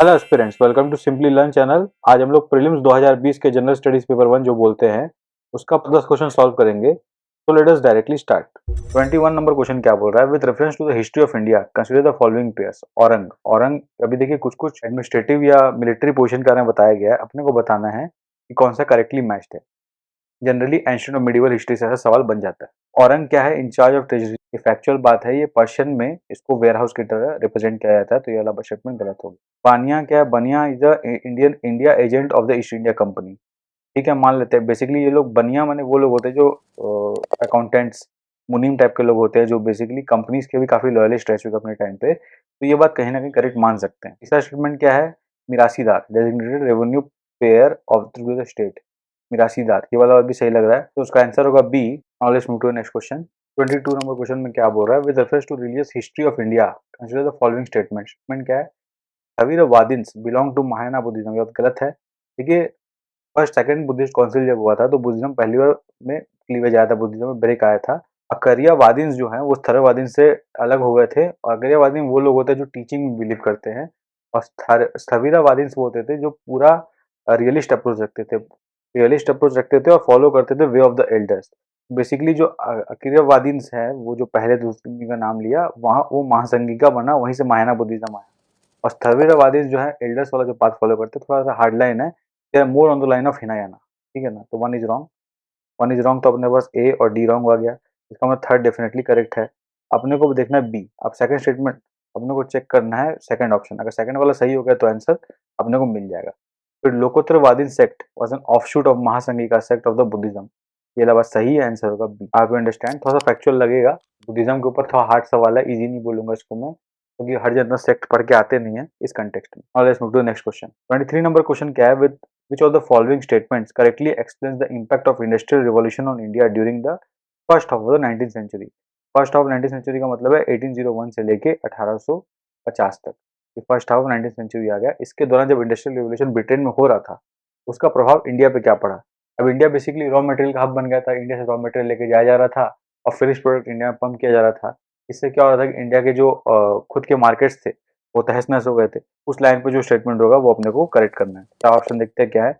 Hello aspirants, welcome to Simply Learn channel. आज हम लोग प्रीलिम्स 2020 के जनरल स्टडीज पेपर 1 जो बोलते हैं उसका 10 क्वेश्चन सॉल्व करेंगे। तो let us directly start. 21 number question क्या बोल रहा है? With reference to the history of India consider the following pairs. औरंग औरंग अभी देखिए कुछ कुछ एडमिनिस्ट्रेटिव या मिलिट्री पोजीशन का बताया गया है, अपने को बताना है कि कौन सा करेक्टली मैच्ड है। जनरली एंशिएंट और मिडिवल हिस्ट्री से ऐसा सवाल बन जाता है। औरंग क्या है? In-charge of treasury. ये फैक्चुअल बात है, ये पर्शियन में इसको वेयर हाउस की तरह रिप्रेजेंट किया जाता है, तो ये वाला स्टेटमेंट गलत होगा। बानिया क्या है? बनिया is the Indian India agent of the east India company. ठीक है, मान लेते हैं बेसिकली ये लोग बनिया माने वो लोग होते हैं जो अकाउंटेंट्स मुनीम टाइप के लोग होते हैं, जो बेसिकली कंपनीज के भी काफी लॉयलिस्ट रह चुके अपने टाइम पे, तो ये बात कहीं ना कहीं करेक्ट मान सकते हैं। तीसरा स्टेटमेंट क्या है? मिरासीदार, designated revenue payer of the state. मिरासीदार, ये वाला भी सही लग रहा है, तो उसका आंसर होगा B. Now let's move to next question. 22 number question में क्या बोल रहा है? With reference to religious history of India consider the following statement. Statement क्या है? सभी वादिन्स बिलोंग टू महायाना बुद्धिज्म। ये बात गलत है। देखिए, फर्स्ट सेकंड बुद्धिस्ट काउंसिल जब हुआ था तो बुद्धिज्म पहली बार में क्लीवेज आया था, बुद्धिज्म में ब्रेक आया था। अकरियावादीन जो हैं वो स्थरवादीन से अलग हो गए थे, और अकरियावादीन वो लोग होते हैं जो टीचिंग में बिलीव करते हैं, और स्थविरावादीन वो होते थे जो पूरा रियलिस्ट अप्रोच रखते थे, और फॉलो करते थे way of the elders. Basically जो अकरियावादीन हैं वो जो पहले दूसरी का नाम लिया वहाँ वो महासंघिका बना, वहीं से महायाना बुद्धिज्म आया। और स्थविरावादीन जो है एल्डर्स वाला जो पाथ फॉलो करते हैं, थोड़ा सा हार्ड लाइन है, they are more on the line of Hinayana. ठीक है ना, तो one is wrong. One is wrong, तो अपने पास ए और डी रॉन्ग आ गया। इसका मतलब थर्ड डेफिनेटली करेक्ट है। अपने को भी देखना है बी। अब सेकंड स्टेटमेंट अपने को चेक करना है सेकंड ऑप्शन, अगर सेकंड वाला सही हो गया तो आंसर अपने को मिल जाएगा। फिर Lokottaravadi sect was an offshoot of Mahasanghika sect of the Buddhism. ये वाला बात सही है, आंसर होगा बी। आप अंडरस्टैंड, थोड़ा सा फैक्चुअल लगेगा, बुद्धिज्म के ऊपर थोड़ा हार्ड सवाल है, इजी नहीं बोलूंगा इसको मैं, क्योंकि हर जन सेक्ट पढ़ के आते नहीं है इस कंटेक्स्ट में। और let's move to next question. 23 number question क्या है? With which of the following statements correctly explains the impact of industrial revolution on India during the first half of the 19th century? First half 19th century का मतलब है 1801 से लेके 1850 तक। ये first half 19th century आ गया। इसके दौरान जब इंडस्ट्रियल रिवोल्यूशन ब्रिटेन में हो रहा था, उसका प्रभाव इंडिया पे क्या पड़ा? अब इंडिया बेसिकली रॉ मटेरियल का हब बन गया था, इंडिया से रॉ मटेरियल लेके जाया जा रहा था और फिनिश प्रोडक्ट इंडिया में पंप किया जा रहा था। इससे क्या हो रहा था कि इंडिया के जो खुद के मार्केट्स थे वो तहस नहस हो गए थे। उस लाइन पे जो स्टेटमेंट होगा वो अपने को करेक्ट करना है। क्या ऑप्शन देखते हैं क्या है?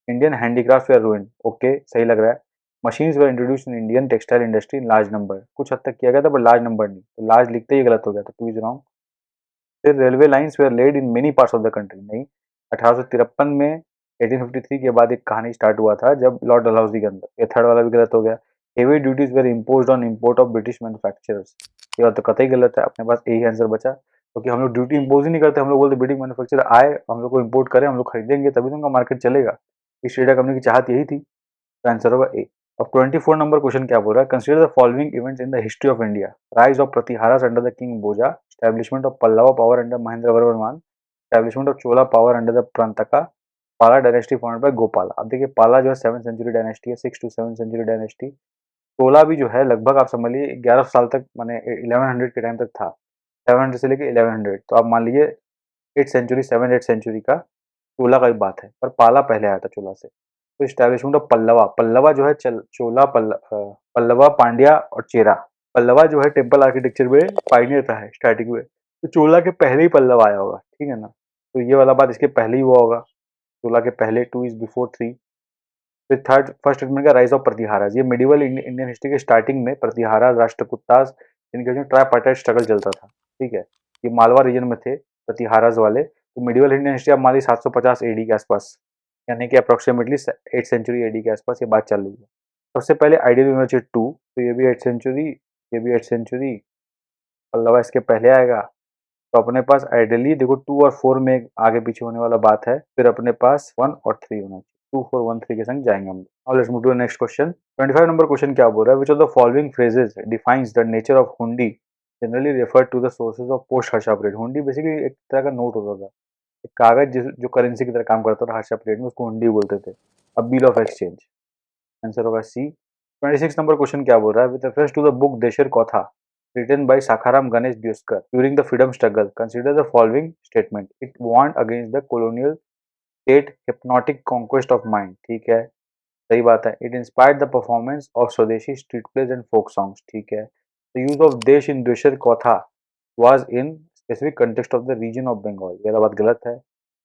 Indian handicraft were ruined, okay सही लग रहा है। Machines were introduced in Indian textile industry in large number, कुछ हद तक किया गया था पर लार्ज नंबर नहीं, तो लार्ज लिखते ही गलत हो गया था, टू इज रॉन्ग। फिर railway lines were laid in many parts of the country, नहीं। 1853 में 1853 के बाद एक कहानी स्टार्ट हुआ था जब लॉर्ड डलहौजी के अंदर, ये थर्ड वाला भी गलत हो गया। Heavy duties were imposed on import of British manufacturers, ये बात तो कतई गलत है। अपने पास यही आंसर बचा, क्योंकि हम लोग ड्यूटी इम्पोज ही नहीं करते, हम लोग बोलते ब्रिटिश मैन्युफैक्चरर आए हम लोग को इम्पोर्ट करें, हम लोग खरीदेंगे तभी तो उनका मार्केट चलेगा। ईस्ट इंडिया कंपनी की चाहत यही थी, तो आंसर होगा ए। अब 24 नंबर क्वेश्चन क्या बोल रहा है? Consider the following events in the history of India. Rise of Pratiharas under the king Bhoja, establishment of Pallava power under Mahendra Varman, establishment of Chola power under the Parantaka, Pala dynasty founded by Gopala. अब देखिए पाला जो है 7th सेंचुरी डायनेस्टी है, 6 to 7th सेंचुरी डायनेस्टी। चोला भी जो है लगभग आप समझ लीजिए 1100 साल तक, माने 1100 के टाइम तक था, 700 से लेके 1100, तो आप मान लीजिए 8 सेंचुरी 7 8 सेंचुरी का चोला का ही बात है, पर पाला पहले आया था चोला से। तो स्टैब्लिशमेंट ऑफ पल्लवा, पल्लवा जो है पल्लवा, पांड्या और चेरा। पल्लवा जो है टेम्पल आर्किटेक्चर में पाइनियर था है स्टार्टिंग में, तो चोला के पहले ही पल्लवा आया होगा, ठीक है ना। तो ये वाला बात इसके पहले ही हुआ होगा, चोला के पहले, 2 इज बिफोर 3। फिर थर्ड फर्स्ट स्टेटमेंट का राइज ऑफ प्रतिहारास, ये मिडिवल इंडियन हिस्ट्री के स्टार्टिंग में प्रतिहारा राष्ट्रकूटास इनके जो ट्राइपार्टाइट स्ट्रगल चलता था, ठीक है। ये मालवा रीजन में थे प्रतिहारास वाले। तो मिडिवल इंडियन हिस्ट्री आप मान ली 750 एडी के आसपास, यानी कि अप्रोक्सीमेटली 8 सेंचुरी एडी के आसपास ये बात चालू हुई। सबसे पहले आइडियल यूनिवर्सिटी 2, तो ये भी 8 सेंचुरी, ये भी 8 सेंचुरी, पल्लवा इसके पहले आएगा। तो अपने पास आइडियली देखो 2 और 4 में आगे पीछे होने वाला बात है, फिर अपने पास 1 और 3 होना चाहिए, 2 4 1 3 के संग जाएंगे हम। Now let's move to next question. 25 number question क्या बोल रहा है? Which of the following phrases defines the nature of hundi generally refer to the sources of post Harsha period. Hundi basically एक तरह का नोट होता था, एक कागज जो करेंसी की तरह काम करता था हर्षा पीरियड में, उसको हुंडी बोलते थे। अब बिल ऑफ एक्सचेंज, आंसर होगा सी। 26 नंबर क्वेश्चन क्या बोल रहा है? With reference to the book Desher Katha written by Sakharam Ganesh Dioskar during the freedom struggle, consider the following statement. It warned against the colonial state hypnotic conquest of mind, ठीक है, सही बात है। It inspired the performance of Swadeshi street plays and folk songs, ठीक है। The use of देश in देशर कौथा was in specific context of the region of Bengal, ये बात गलत है।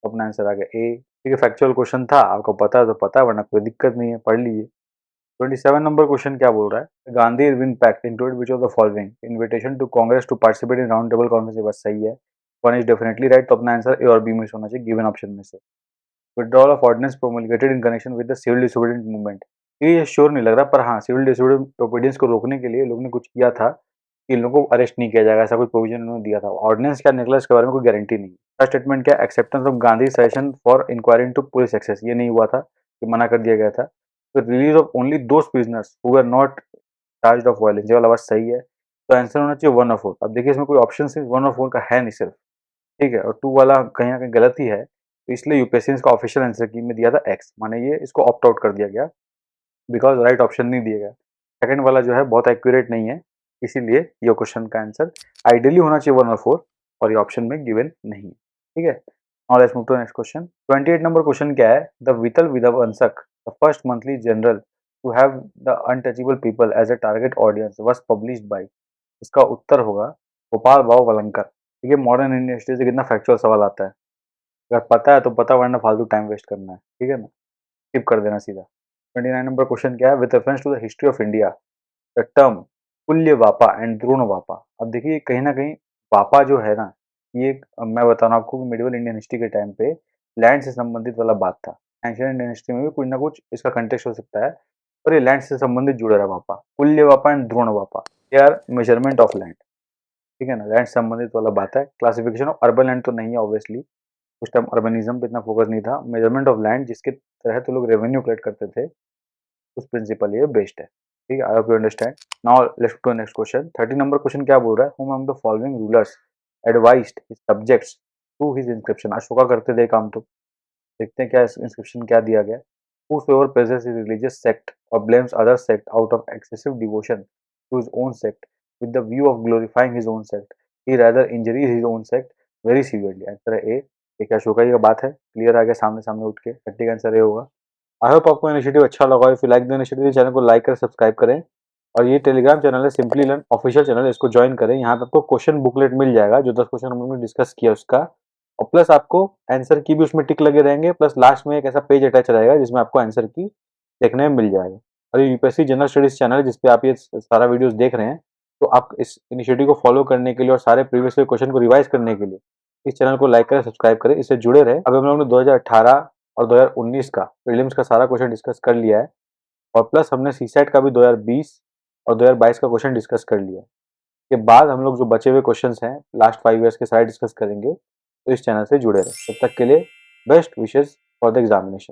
तो अपना आंसर आ गया ए। ठीक है, फैक्चुअल क्वेश्चन था, आपको पता है तो पता, वरना कोई दिक्कत नहीं है, पढ़ लीजिए। 27 नंबर क्वेश्चन क्या बोल रहा है, Gandhi Irwin pact include which of the following, invitation to Congress to participate in round table conference, बस सही है, वन इज डेफिनेटली राइट, तो अपना आंसर ए और बी में से होना चाहिए गिवन ऑप्शन में से। Withdrawal of ordinance promulgated in connection with the civil disobedience movement, ये श्योर नहीं लग रहा, पर हाँ सिविल डिसोबीडियंस को रोकने के लिए लोग ने कुछ किया था कि इन लोगों को अरेस्ट नहीं किया जाएगा, ऐसा कोई प्रोविजन उन्होंने दिया था। ऑर्डिनेंस क्या निकला इसके बारे में कोई गारंटी नहीं। फर्स्ट स्टेटमेंट क्या, acceptance of Gandhi session for inquiry into police excess, ये नहीं हुआ था, ये मना कर दिया गया था। तो release of only those prisoners who were not charge of violence, ये वाला बात सही है, तो आंसर होना चाहिए 1 और 4। अब देखिए इसमें कोई ऑप्शन सिर्फ 1 और 4 का है नहीं सिर्फ, ठीक है, और 2 वाला कहीं ना कहीं गलत ही है, तो इसलिए यूपीएससी ने इसका ऑफिशियल आंसर की में दिया था एक्स, माने ये इसको ऑप्ट आउट कर दिया गया, बिकॉज राइट ऑप्शन नहीं दिया गया। सेकंड वाला जो है बहुत एक्यूरेट नहीं है, इसीलिए ये क्वेश्चन का आंसर आइडियली होना चाहिए 1 और 4, और ये ऑप्शन में गिवन नहीं है, ठीक है। Now let's move to next question. 28 number question क्या है, the Vital Vidhvansak, the first monthly journal to have the untouchable people as a target audience was published by, इसका उत्तर होगा गोपाल भाव वलंकर। ठीक है, मॉडर्न इंडियन हिस्ट्री से कितना फैक्चुअल सवाल आता है, अगर पता है तो पता, वरना फालतू टाइम वेस्ट करना है, ठीक है ना, स्किप कर देना सीधा। 29 नंबर क्वेश्चन क्या है, with reference to the history of India the term kulya vapa and drona vapa. अब देखिए कहीं ना कहीं वापा जो है ना, ये मैं बता रहा हूँ आपको कि मिडिवल इंडियन हिस्ट्री के टाइम पे लैंड से संबंधित वाला बात था। एंशियंट इंडियन हिस्ट्री में भी कुछ ना कुछ इसका कंटेक्स्ट हो सकता है, और ये लैंड से संबंधित जुड़ा रहा vapa, kulya vapa and drona vapa, they are measurement of land, ठीक है ना, लैंड संबंधित वाला बात है। क्लासिफिकेशन ऑफ अर्बन लैंड तो नहीं है ऑब्वियसली, उस टाइम अर्बनिज्म पे इतना फोकस नहीं था, मेजरमेंट ऑफ लैंड जिसके तहत तो लोग रेवेन्यू कलेक्ट करते थे, उस प्रिंसिपल ये बेस्ड है, ठीक है, I hope you understand. Now let's to next question. 30 number question क्या बोल रहा है, whom among the following rulers advised his subjects through his inscription, Ashoka करते थे काम, तो देखते हैं क्या इंस्क्रिप्शन क्या दिया गया। whosoever praises his religious sect or blames other sect out of excessive devotion to his own sect with the view of glorifying his own sect, he rather injuries his own sect very severely, answer है ए। देखिए अशोका की बात है, clear आ गया सामने सामने उठ के, 30 का आंसर ए होगा। आई होप आपको इनिशिएटिव अच्छा लगा, if you like the initiative channel को लाइक करें, सब्सक्राइब करें, और ये टेलीग्राम चैनल है सिंपली लर्न ऑफिशियल चैनल है, इसको ज्वाइन करें। यहाँ पे आपको क्वेश्चन बुकलेट मिल जाएगा, जो 10 क्वेश्चन हम लोगों ने डिस्कस किया उसका, और प्लस आपको आंसर की भी उसमें टिक लगे रहेंगे, प्लस लास्ट में एक ऐसा पेज अटैच रहेगा जिसमें आपको आंसर की देखने में मिल जाएगा। और ये यूपीएससी जनरल स्टडीज चैनल है जिसपे आप ये सारा वीडियोस देख रहे हैं, तो आप इस इनिशिएटिव को फॉलो करने के लिए और सारे प्रीवियस क्वेश्चन को रिवाइज करने के लिए इस चैनल को लाइक करें, सब्सक्राइब करें, इससे जुड़े रहे। अब हम लोगों ने 2018 और 2019 का प्रीलिम्स का सारा क्वेश्चन डिस्कस कर लिया है, और प्लस हमने सीसेट का भी 2020 और 2022 का क्वेश्चन डिस्कस कर लिया है। के बाद हम लोग जो बचे हुए क्वेश्चंस हैं लास्ट 5 ईयर्स के सारे डिस्कस करेंगे, तो इस चैनल से जुड़े रहे। तब तक के लिए best wishes for the examination.